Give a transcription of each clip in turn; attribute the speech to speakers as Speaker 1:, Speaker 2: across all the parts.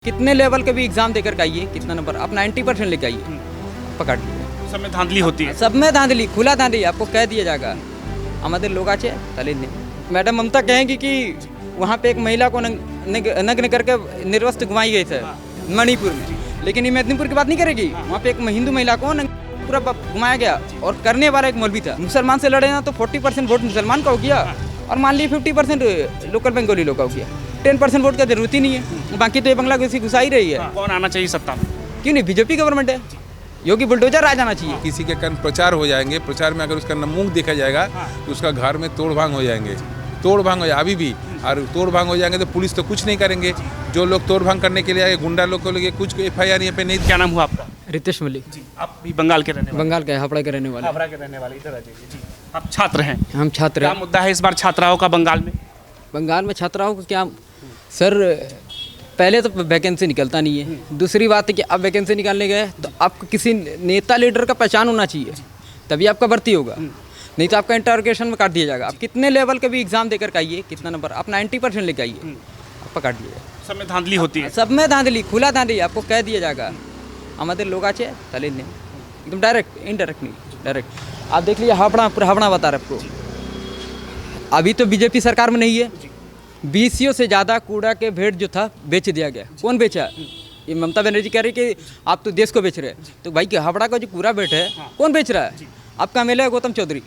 Speaker 1: कितने लेवल के भी एग्जाम देकर के आइए, कितना नंबर आप 90% लेके आइए, पकड़ लीजिए।
Speaker 2: सब में धांधली होती है।
Speaker 1: सब में धांधली, खुला धांधली आपको कह दिया जाएगा। हमारे लोग आचे तले नहीं। मैडम ममता कहेंगी कि वहाँ पे एक महिला को नग्न करके निर्वस्त्र घुमाई गई थे मणिपुर में, लेकिन ये मेदिनीपुर की बात नहीं करेगी। वहाँ पे एक हिंदू महिला को पूरा घुमाया गया और करने वाला एक मौलवी था। मुसलमान से लड़े ना तो 40% वोट मुसलमान का हो गया और मान लीजिए 50% लोकल बंगाली लोग का हो गया। 10% वोट का जरूरत ही नहीं है, बाकी तो ये बंगला किसी घुसा ही रही है।
Speaker 2: कौन आना चाहिए सत्ता में?
Speaker 1: क्यों नहीं, बीजेपी गवर्नमेंट है, योगी बुलडोजर आ जाना चाहिए।
Speaker 3: किसी के कारण प्रचार हो जाएंगे, प्रचार में अगर उसका मुंह देखा जाएगा तो उसका घर में तोड़ भांग हो जाएंगे, तोड़ भांग हो जाए अभी भी। और तोड़ भांग हो जाएंगे तो पुलिस तो कुछ नहीं करेंगे। जो लोग तोड़ भांग करने के लिए आए, गुंडा लोग को लेके कुछ FIR यहाँ पे नहीं।
Speaker 2: क्या नाम हुआ आपका?
Speaker 1: रितेश मलिक,
Speaker 2: आप भी बंगाल के रहने वाले?
Speaker 1: बंगाल के हावड़ा के रहने वाले।
Speaker 2: हावड़ा के रहने वाले, इधर आ जाइए जी। आप छात्र हैं?
Speaker 1: हम छात्र
Speaker 2: क्या
Speaker 1: हैं।
Speaker 2: मुद्दा है इस बार छात्राओं का बंगाल में?
Speaker 1: बंगाल में छात्राओं को क्या सर, पहले तो वैकेंसी निकलता नहीं है। दूसरी बात है कि अब वैकेंसी निकालने गए तो आपको किसी नेता लीडर का पहचान होना चाहिए, तभी आपका भर्ती होगा, नहीं तो आपका इंटरोगेशन में काट दिया जाएगा। आप कितने लेवल के भी एग्जाम देकर के आइए, कितना नंबर आप 90% लेके आइए, आप पकड़ लीजिए।
Speaker 2: सब में धांधली होती है।
Speaker 1: सब में धांधली, खुला धांधली आपको कह दिया जाएगा। हमारे लोग आचे तले नहीं, एकदम डायरेक्ट, इनडायरेक्ट नहीं, डायरेक्ट। आप देख लीजिए, हावड़ा पूरा हावड़ा बता रहे आपको। अभी तो बीजेपी सरकार में नहीं है, 20 से ज़्यादा कूड़ा के भेड़ जो था बेच दिया गया। कौन बेचा? ये ममता बनर्जी कह रही कि आप तो देश को बेच रहे हैं। तो भाई हावड़ा का जो कूड़ा भेड़ है कौन बेच रहा है? आपका MLA है गौतम चौधरी,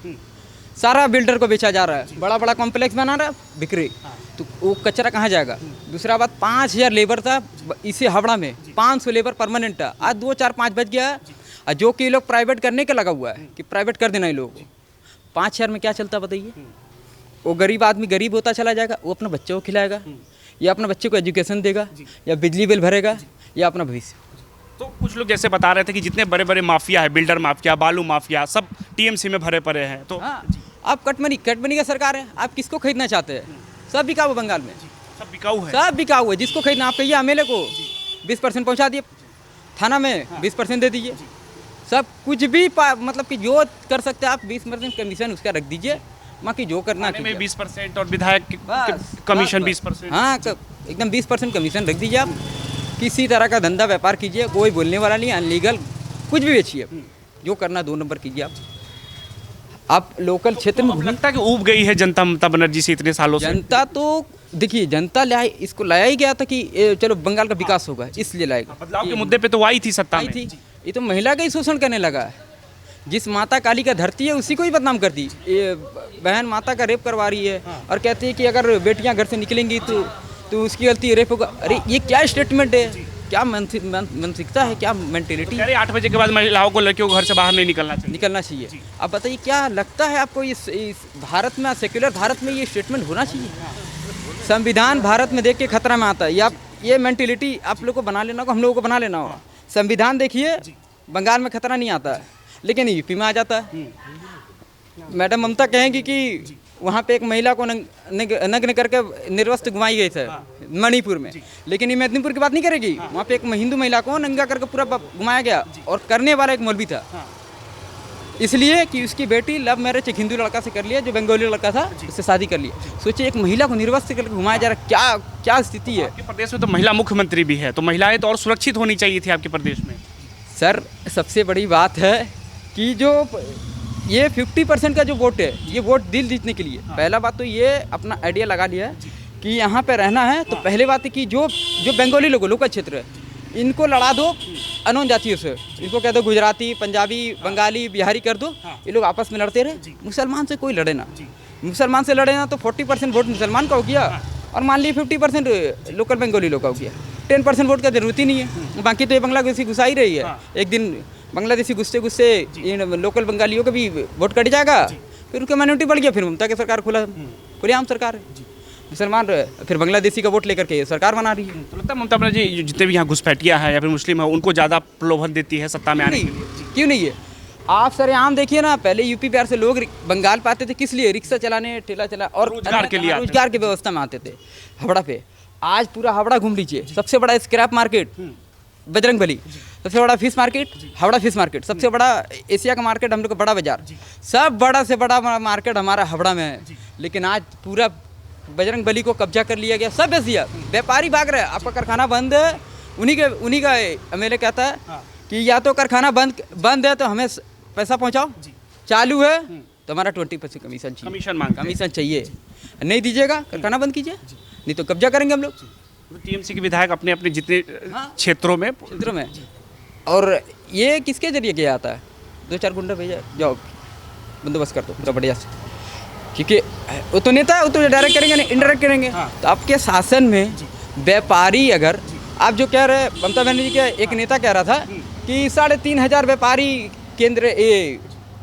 Speaker 1: सारा बिल्डर को बेचा जा रहा है, बड़ा बड़ा कॉम्प्लेक्स बना रहा है, बिक्री। तो वो कचरा कहाँ जाएगा? दूसरा बात, 5000 लेबर था इसे हावड़ा में, 500 लेबर परमानेंट था। आज 2, 4, 5 बज गया और जो कि लोग प्राइवेट करने का लगा हुआ है कि प्राइवेट कर देना ये लोगों को। 5000 में क्या चलता बताइए? वो गरीब आदमी गरीब होता चला जाएगा, वो अपने बच्चों को खिलाएगा या अपने बच्चे को एजुकेशन देगा या बिजली बिल भरेगा या अपना भविष्य।
Speaker 2: तो कुछ लोग जैसे बता रहे थे कि जितने बड़े बड़े माफिया है, बिल्डर माफिया, बालू माफिया, सब TMC में भरे पड़े हैं। तो
Speaker 1: हाँ, आप कटमनी का सरकार है, आप किसको खरीदना चाहते हैं? सब बिकाऊ है बंगाल में,
Speaker 2: सब बिकाऊ है।
Speaker 1: सब बिकाऊ है। जिसको खरीदना, आप कहिए MLA को 20% पहुँचा दिए, थाना में 20% दे दीजिए, सब कुछ भी मतलब कि जो कर सकते हैं आप 20% कमीशन उसका रख दीजिए, बाकी जो करना
Speaker 2: थाने में
Speaker 1: कीजिए।
Speaker 2: 20% और विधायक
Speaker 1: बस,
Speaker 2: कमीशन
Speaker 1: बस,
Speaker 2: 20%।
Speaker 1: हाँ, एकदम 20% कमीशन रख दीजिए। आप किसी तरह का धंधा व्यापार कीजिए, कोई बोलने वाला नहीं, अनलीगल कुछ भी बेचिए, जो करना 2 नंबर कीजिए। आप लोकल क्षेत्र में
Speaker 2: अब लगता है कि ऊब गई है जनता ममता बनर्जी से इतने सालों से।
Speaker 1: जनता तो देखिए, जनता इसको लाया ही गया था कि चलो बंगाल का विकास होगा, इसलिए लाएगा।
Speaker 2: बदलाव के मुद्दे पे तो आई थी सत्ता
Speaker 1: आई
Speaker 2: में।
Speaker 1: थी, ये तो महिला का ही शोषण करने लगा है। जिस माता काली का धरती है उसी को ही बदनाम कर दी। ये बहन माता का रेप करवा रही है और कहती है कि अगर बेटियां घर से निकलेंगी तो उसकी गलती, रेप होगा। अरे ये क्या स्टेटमेंट है, क्या मानसिकता है, क्या मेंटेलिटी?
Speaker 2: कह रहे 8 बजे के बाद महिलाओं को, लड़कियों को घर से बाहर नहीं
Speaker 1: निकलना चाहिए। अब बताइए, क्या लगता है आपको इस भारत में, सेक्युलर भारत में ये स्टेटमेंट होना चाहिए? संविधान भारत में देख के खतरा में आता है। ये मेंटेलिटी आप लोग को बना लेना होगा, हम लोगों को बना लेना होगा। संविधान देखिए, बंगाल में खतरा नहीं आता है, लेकिन यूपी में आ जाता है। मैडम ममता कहेंगी कि वहाँ पे एक महिला को नग्न करके निर्वस्त्र घुमाई गई थे मणिपुर में, लेकिन ये मेदिनीपुर की बात नहीं करेगी। वहाँ पे एक हिंदू महिला को नंगा करके पूरा घुमाया गया और करने वाला एक मौलवी था, इसलिए कि उसकी बेटी लव मैरिज एक हिंदू लड़का से कर लिया, जो बंगाली लड़का था, उससे शादी कर लिया। सोचिए, एक महिला को निर्वस्त्र करके घुमाया जा रहा है, क्या स्थिति है?
Speaker 2: आपके प्रदेश में तो महिला मुख्यमंत्री भी है, तो महिलाएं तो और सुरक्षित होनी चाहिए थी आपके प्रदेश में।
Speaker 1: सर, सबसे बड़ी बात है कि जो ये 50% का जो वोट है, ये वोट दिल जीतने के लिए। पहला बात तो ये अपना आइडिया लगा लिया है कि यहाँ पे रहना है, तो पहले बात है कि जो बंगाली लोग, लोकल क्षेत्र है, इनको लड़ा दो अनोन जातियों से। इनको कह दो गुजराती, पंजाबी, बंगाली, बिहारी कर दो, ये लोग आपस में लड़ते रहे। मुसलमान से कोई लड़े ना, मुसलमान से लड़े ना तो 40% वोट मुसलमान का हो गया और मान लीजिए 50% लोकल बंगाली लोग का हो गया। 10% वोट का जरूरत ही नहीं है, बाकी तो ये बांग्लादेशी घुसा ही रही है। एक दिन बांग्लादेशी गुस्से लोकल बंगालियों का भी वोट कट जाएगा, फिर उनका माइनॉरिटी बढ़ गया, फिर ममता की सरकार खुलेआम सरकार है। मुसलमान फिर बांग्लादेशी का वोट लेकर के सरकार बना रही है।
Speaker 2: तो लगता है ममता बनर्जी जितने भी यहाँ घुसपैठिया है या फिर मुस्लिम है, उनको ज़्यादा प्रलोभन देती है सत्ता में आने के लिए?
Speaker 1: क्यों नहीं है? आप सरेआम देखिए ना, पहले यूपी बिहार से लोग बंगाल पे आते थे, किस लिए? रिक्शा चलाने, ठेला चला और
Speaker 2: रोजगार के लिए,
Speaker 1: रोजगार की व्यवस्था में आते थे हावड़ा पे। आज पूरा हावड़ा घूम लीजिए, सबसे बड़ा स्क्रैप मार्केट बजरंगबली, सबसे बड़ा fish market Howrah fish market, सबसे बड़ा एशिया का मार्केट हम लोग का बड़ा बाजार, सब बड़ा से बड़ा मार्केट हमारा हावड़ा में है। लेकिन आज पूरा बजरंगबली को कब्जा कर लिया गया, सब बेच दिया, व्यापारी भाग रहे हैं। आपका कारखाना बंद है, उन्हीं का एमएलए कहता है कि या तो कारखाना बंद है तो हमें पैसा पहुंचाओ, चालू है तो हमारा 20% कमीशन चाहिए,
Speaker 2: कमीशन मांगते हैं।
Speaker 1: कमीशन चाहिए, नहीं दीजिएगा कारखाना बंद कीजिए, नहीं तो कब्जा करेंगे हम लोग
Speaker 2: टीएमसी के विधायक अपने अपने जितने
Speaker 1: हाँ।
Speaker 2: क्षेत्रों में
Speaker 1: क्षेत्रों में। और ये किसके जरिए किया जाता है? 2-4 गुंडा भेजा, जाओ बंदोबस्त कर दो पूरा बढ़िया से, क्योंकि वो तो नेता है, वो तो डायरेक्ट करेंगे नहीं इनडायरेक्ट करेंगे। तो आपके शासन में व्यापारी, अगर आप जो कह रहे, ममता बनर्जी के एक नेता कह रहा था कि 3,500 व्यापारी केंद्र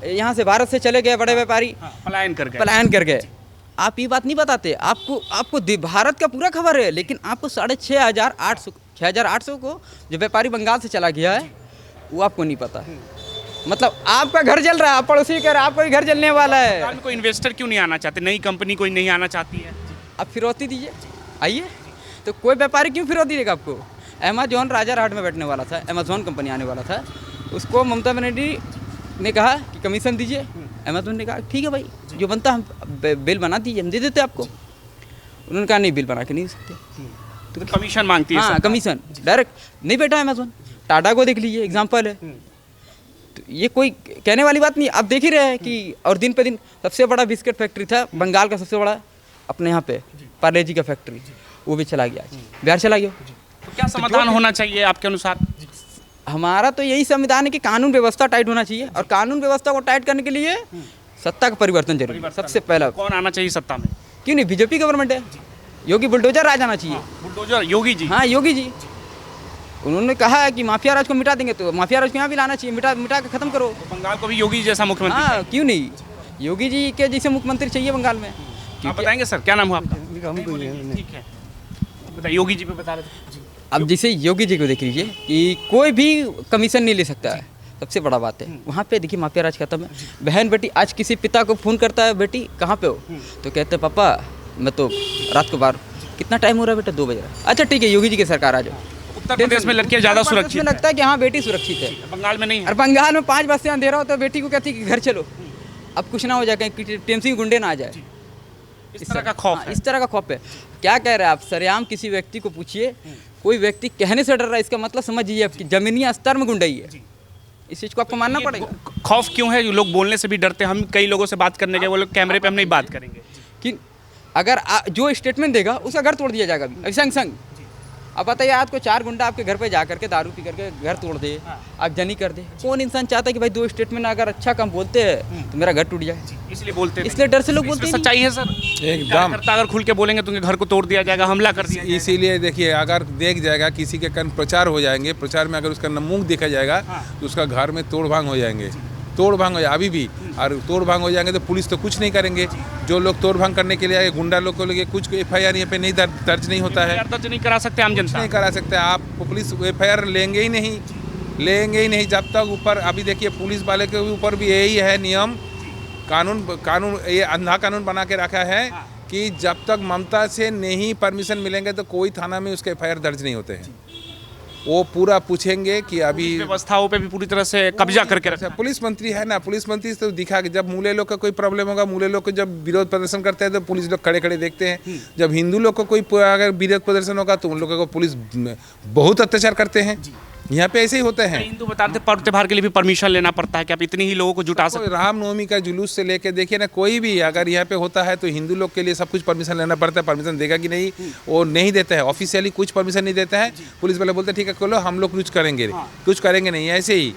Speaker 1: यहाँ से भारत से चले गए, बड़े व्यापारी पलायन कर गए। आप ये बात नहीं बताते, आपको भारत का पूरा खबर है, लेकिन आपको 6,800 को जो व्यापारी बंगाल से चला गया है वो आपको नहीं पता है। मतलब आपका घर जल रहा है, आप पड़ोसी कह रहे हैं आपका भी घर जलने वाला है।
Speaker 2: कोई इन्वेस्टर क्यों नहीं आना चाहते? नई कंपनी कोई नहीं आना चाहती है?
Speaker 1: आप फिरौती दीजिए, आइए। तो कोई व्यापारी क्यों फिरौती देगा आपको? अमेजॉन राजारहाट में बैठने वाला था, अमेजॉन कंपनी आने वाला था, उसको ममता बनर्जी ने कहा कि कमीशन दीजिए। अमेजॉन ने कहा ठीक है भाई, जो बनता हम बिल बना दीजिए, हम दे देते आपको। उन्होंने कहा नहीं, बिल बना के नहीं सकते,
Speaker 2: तो कमीशन मांगती है।
Speaker 1: हाँ, कमीशन डायरेक्ट नहीं बैठा अमेजॉन। टाटा को देख लीजिए, एग्जाम्पल है। तो ये कोई कहने वाली बात नहीं, आप देख ही रहे हैं कि और दिन पे दिन सबसे बड़ा बिस्किट फैक्ट्री था बंगाल का, सबसे बड़ा अपने यहाँ पे पार्ले जी का फैक्ट्री, वो भी चला गया, बिहार चला गया।
Speaker 2: तो क्या समाधान होना चाहिए आपके अनुसार?
Speaker 1: हमारा तो यही संविधान है कि कानून व्यवस्था टाइट होना चाहिए, और कानून व्यवस्था को टाइट करने के लिए सत्ता का परिवर्तन जरूरी है। सबसे पहला
Speaker 2: कौन आना चाहिए सत्ता में?
Speaker 1: क्यों नहीं, बीजेपी गवर्नमेंट है, योगी बुलडोजर राज आना चाहिए।
Speaker 2: बुलडोजर योगी जी?
Speaker 1: हाँ, योगी जी। उन्होंने कहा है कि माफिया राज को मिटा देंगे, तो माफिया राज को यहाँ भी लाना चाहिए, मिटा के खत्म करो।
Speaker 2: तो बंगाल को भी योगी जैसा मुख्यमंत्री?
Speaker 1: हाँ, क्यों नहीं, योगी जी के जैसे मुख्यमंत्री चाहिए बंगाल में।
Speaker 2: आप बताएंगे सर, क्या नाम हुआ आपका? ठीक है, बताइए। योगी जी पे बता रहे थे।
Speaker 1: अब जैसे योगी जी को देख लीजिए कि कोई भी कमीशन नहीं ले सकता है, सबसे बड़ा बात है। वहाँ पे देखिए माफिया राज खत्म है। बहन बेटी, आज किसी पिता को फ़ोन करता है, बेटी कहाँ पे हो, तो कहते हैं पापा मैं तो रात को बाहर, कितना टाइम हो रहा है बेटा, 2 बज रहा है। अच्छा ठीक है, योगी जी की सरकार आ जाओ।
Speaker 2: उत्तर प्रदेश में लड़कियां ज़्यादा सुरक्षित
Speaker 1: में लगता है कि हाँ बेटी सुरक्षित है,
Speaker 2: बंगाल में नहीं है।
Speaker 1: और बंगाल में 5 बजे से अंधेरा हो तो बेटी को कहती है कि घर चलो, अब कुछ ना हो जाए, कहीं टीएमसी गुंडे ना आ जाए।
Speaker 2: इस तरह का खौफ है।
Speaker 1: इस तरह का खौफ है। क्या कह रहे हैं आप? सरेआम किसी व्यक्ति को पूछिए, कोई व्यक्ति कहने से डर रहा है, इसका मतलब समझिए आपकी जमीनी स्तर में गुंडाई है। इस चीज़ को आपको मानना पड़ेगा।
Speaker 2: खौफ क्यों है? लोग बोलने से भी डरते हैं। हम कई लोगों से बात करने गए, वो लोग कैमरे पे हम नहीं बात करेंगे
Speaker 1: कि अगर जो स्टेटमेंट देगा उसका घर तोड़ दिया जाएगा अभी संग संग। अब बताइए, आज को 4 गुंडा आपके घर पे जा करके दारू पी करके घर तोड़ दे, आप जनी कर दे, कौन इंसान चाहता है कि भाई 2 स्टेटमेंट अगर अच्छा काम बोलते हैं तो मेरा घर टूट जाए?
Speaker 2: इसलिए बोलते हैं,
Speaker 1: इसलिए डर से लोग बोलते हैं।
Speaker 2: सच्चाई है सर
Speaker 3: एकदम।
Speaker 2: अगर खुल के बोलेंगे तो घर को तोड़ दिया जाएगा, हमला कर दिया जाएगा।
Speaker 3: इसीलिए देखिए, अगर देख जाएगा किसी के कारण प्रचार हो जाएंगे, प्रचार में अगर उसका मुंह देखा जाएगा तो उसका घर में तोड़ भांग हो जाएंगे, तोड़ भांग हो जाए अभी भी। और तोड़ भांग हो जाएंगे तो पुलिस तो कुछ नहीं करेंगे। जो लोग तोड़ भांग करने के लिए आए, गुंडा लोग को लेके कुछ FIR यहाँ पे नहीं दर्ज नहीं होता है,
Speaker 2: दर्ज नहीं करा सकते, आम जनता
Speaker 3: नहीं करा सकते। आप पुलिस FIR लेंगे ही नहीं जब तक ऊपर। अभी देखिए पुलिस वाले के ऊपर भी यही है नियम, कानून ये अंधा कानून बना के रखा है कि जब तक ममता से नहीं परमिशन मिलेंगे तो कोई थाना में उसके FIR दर्ज नहीं होते हैं। वो पूरा पूछेंगे कि अभी
Speaker 2: व्यवस्थाओं पे भी पूरी तरह से कब्जा करके रखा है।
Speaker 3: पुलिस मंत्री है ना, पुलिस मंत्री तो दिखा के, जब मूले लोग का कोई प्रॉब्लम होगा, मूले लोग को जब विरोध प्रदर्शन करते हैं तो पुलिस लोग खड़े खड़े देखते हैं। जब हिंदू लोग को कोई अगर विरोध प्रदर्शन होगा तो उन लोगों को पुलिस बहुत अत्याचार करते हैं। यहाँ पे ऐसे ही होते हैं।
Speaker 2: हिंदू बताते पर्व त्योहार के लिए भी परमिशन लेना पड़ता है कि आप इतनी ही लोगों को जुटा सकते?
Speaker 3: रामनवमी का जुलूस से लेके देखिए ना, कोई भी अगर यहाँ पे होता है तो हिंदू लोग के लिए सब कुछ परमिशन लेना पड़ता है। परमिशन देगा कि नहीं, वो नहीं देता है, ऑफिशियली कुछ परमिशन नहीं देता है। पुलिस वाले बोलते हैं ठीक है खोलो, हम लोग कुछ करेंगे नहीं, ऐसे ही।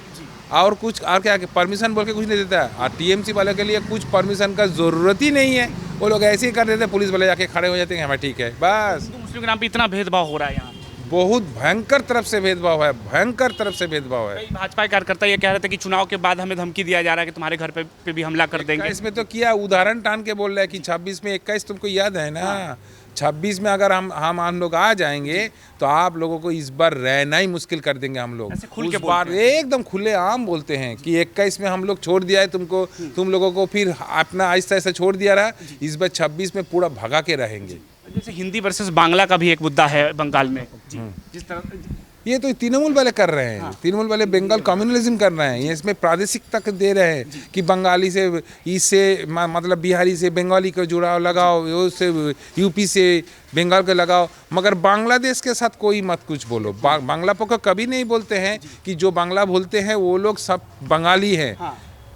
Speaker 3: और कुछ और क्या परमिशन बोल के कुछ नहीं देता है। और TMC वाले के लिए कुछ परमिशन का ज़रूरत ही नहीं है, वो लोग ऐसे ही कर देते हैं। पुलिस वाले जाके खड़े हो जाते हैं, हमें ठीक है बस।
Speaker 2: मुस्लिम के नाम पे इतना भेदभाव हो रहा है यहाँ,
Speaker 3: बहुत भयंकर तरफ से भेदभाव है, भयंकर तरफ से भेदभाव है।
Speaker 2: भाजपा कार्यकर्ता ये कह रहे थे कि चुनाव के बाद हमें धमकी दिया जा रहा है कि तुम्हारे घर पे भी हमला कर देंगे।
Speaker 3: इसमें तो किया उदाहरण टान के बोल रहा है कि 26 में 21 तुमको याद है ना, 26 में अगर हम लोग आ जाएंगे तो आप लोगों को इस बार रहना ही मुश्किल कर देंगे हम लोग। उस बार एकदम खुले आम बोलते हैं कि 21 में हम लोग छोड़ दिया है तुमको, तुम लोगों को फिर अपना आहिस्ता आहिस्ता छोड़ दिया रहा, इस बार 26 में पूरा भगा के रहेंगे।
Speaker 2: जैसे हिंदी वर्सेस बांग्ला का भी एक मुद्दा है बंगाल में, जिस तरह
Speaker 3: ये तो तृणमूल वाले कर रहे हैं। तृणमूल वाले बंगाल कम्युनलिज्म कर रहे हैं। ये इसमें प्रादेशिकता दे रहे हैं कि बंगाली से इससे मतलब बिहारी से बंगाली का जुड़ाव लगाओ, उससे यूपी से बंगाल को लगाओ, मगर बांग्लादेश के साथ कोई मत कुछ बोलो। बांग्ला पक्ष कभी नहीं बोलते हैं कि जो बांग्ला बोलते हैं वो लोग सब बंगाली हैं,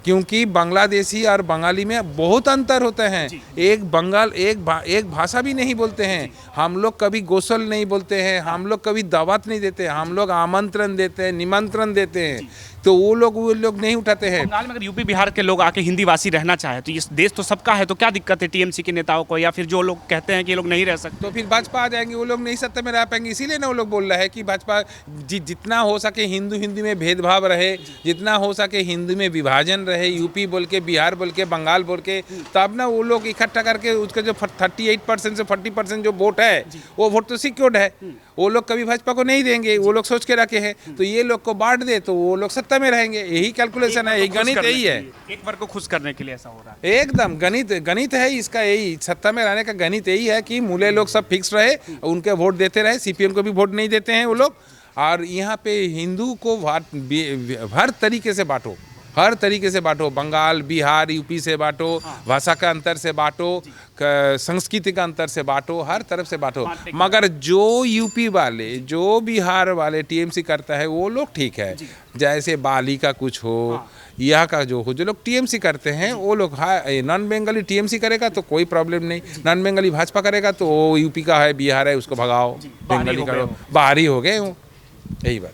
Speaker 3: क्योंकि बांग्लादेशी और बंगाली में बहुत अंतर होते हैं। एक भाषा भी नहीं बोलते हैं। हम लोग कभी गोसल नहीं बोलते हैं, हम लोग कभी दावत नहीं देते, हम लोग आमंत्रण देते हैं, निमंत्रण देते हैं, तो वो लोग नहीं उठाते हैं।
Speaker 2: बंगाल में अगर यूपी बिहार के लोग आके हिंदी भाषी रहना चाहे तो ये देश तो सबका है, तो क्या दिक्कत है टीएमसी के नेताओं को, या फिर जो लोग कहते हैं कि ये लोग नहीं रह सकते?
Speaker 3: तो फिर भाजपा आ जाएंगे, वो लोग नहीं सत्ता में रह पाएंगे। इसीलिए ना वो लोग बोल रहे हैं कि भाजपा जितना हो सके हिंदू में भेदभाव रहे, जितना हो सके हिंदू में विभाजन रहे, यूपी बोल के, बिहार बोल के, बंगाल बोल के, तब ना वो लोग इकट्ठा करके उसका जो 38% से 40% जो वोट है वो वोट तो सिक्योर्ड है। वो लोग कभी भाजपा को नहीं देंगे, वो लोग सोच के रखे हैं। तो ये लोग को बांट दे तो वो लोग सत्ता में रहेंगे। यही कैलकुलेशन है, यही गणित यही है।
Speaker 2: एक वर्ग को खुश करने के लिए ऐसा हो रहा है।
Speaker 3: एकदम गणित है इसका। यही सत्ता में रहने का गणित यही है कि मूले लोग सब फिक्स रहे, उनके वोट देते रहे। सीपीएम को भी वोट नहीं देते हैं वो लोग। और यहाँ पे हिंदू को हर तरीके से बांटो, हर तरीके से बांटो। बंगाल, बिहार, यूपी से बांटो, भाषा का अंतर से बांटो, संस्कृति का अंतर से बांटो, हर तरफ से बांटो। मगर जो यूपी वाले, जो बिहार वाले टीएमसी करता है वो लोग ठीक है। जैसे बाली का कुछ हो, यहाँ का जो हो, जो लोग टीएमसी करते हैं वो लोग, हाँ, नॉन बंगाली टीएमसी करेगा तो कोई प्रॉब्लम नहीं, नॉन बंगाली भाजपा करेगा तो वो यूपी का है, बिहार है, उसको भगाओ, बंगाली करो, बाहरी हो गए वो, यही बात।